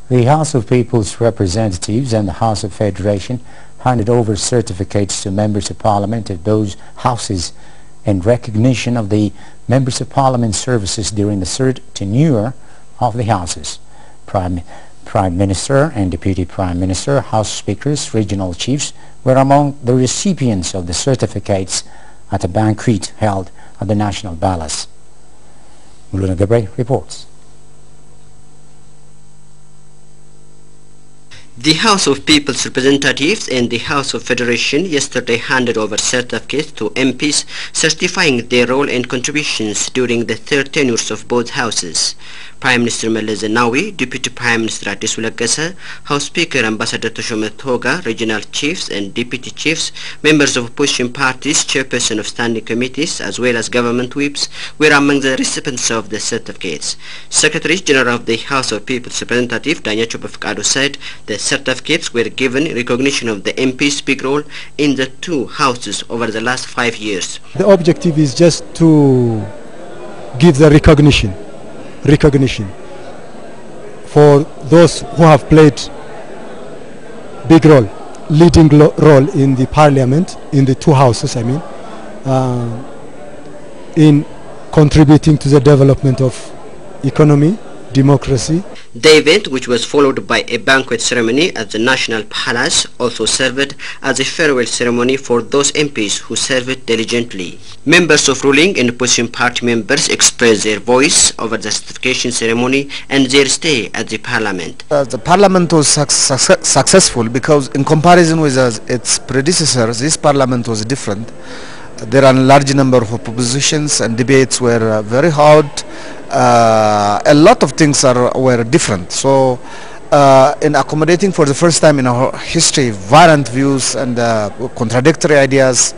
The House of People's Representatives and the House of Federation handed over certificates to members of Parliament of those houses in recognition of the members of Parliament services during the third tenure of the houses. Prime Minister and Deputy Prime Minister, House Speakers, Regional Chiefs were among the recipients of the certificates at a banquet held at the National Palace. Muluna Gabriel reports. The House of People's Representatives and the House of Federation yesterday handed over certificates to MPs certifying their role and contributions during the third tenures of both houses. Prime Minister Meles Zenawi, Deputy Prime Minister Addisu Leggese, House Speaker Ambassador Toshome Toga, Regional Chiefs and Deputy Chiefs, members of opposition parties, chairperson of standing committees, as well as government whips, were among the recipients of the certificates. Secretary General of the House of People's Representatives, Danyacho Bafkado, said the certificates were given in recognition of the MP's big role in the two houses over the last 5 years. The objective is just to give the recognition for those who have played big role, leading role in the Parliament, in the two houses, in contributing to the development of economy, democracy. The event, which was followed by a banquet ceremony at the National Palace, also served as a farewell ceremony for those MPs who served diligently. Members of ruling and opposition party members expressed their voice over the certification ceremony and their stay at the Parliament. The Parliament was successful because in comparison with its predecessors, this Parliament was different. There are a large number of oppositions and debates were very hard. A lot of things were different. So in accommodating for the first time in our history violent views and contradictory ideas,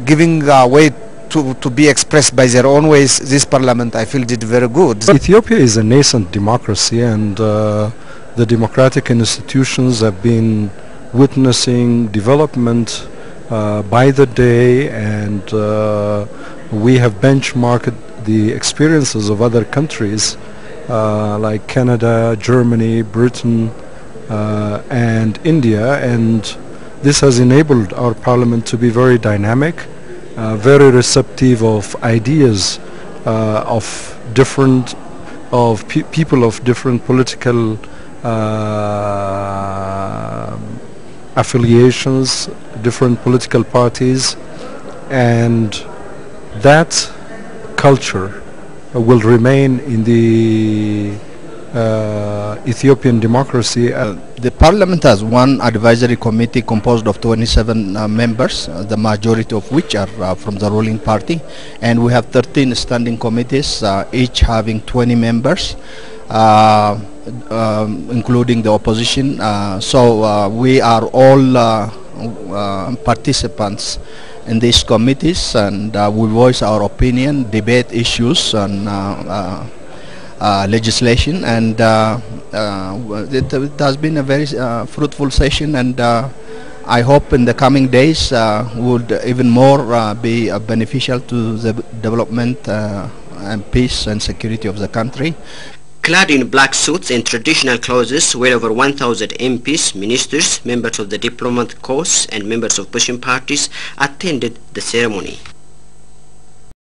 giving way to be expressed by their own ways, this Parliament, I feel, did very good. Ethiopia is a nascent democracy, and the democratic institutions have been witnessing development by the day, and we have benchmarked the experiences of other countries like Canada, Germany, Britain, and India, and this has enabled our Parliament to be very dynamic, very receptive of ideas of people of different political affiliations, different political parties, and that culture will remain in the Ethiopian democracy. The Parliament has one advisory committee composed of 27 members, the majority of which are from the ruling party, and we have 13 standing committees, each having 20 members. Including the opposition, so we are all participants in these committees, and we voice our opinion, debate issues on legislation, and it has been a very fruitful session, and I hope in the coming days would even more be beneficial to the development and peace and security of the country. Clad in black suits and traditional clothes, well over 1,000 MPs, ministers, members of the diplomatic corps and members of opposition parties attended the ceremony.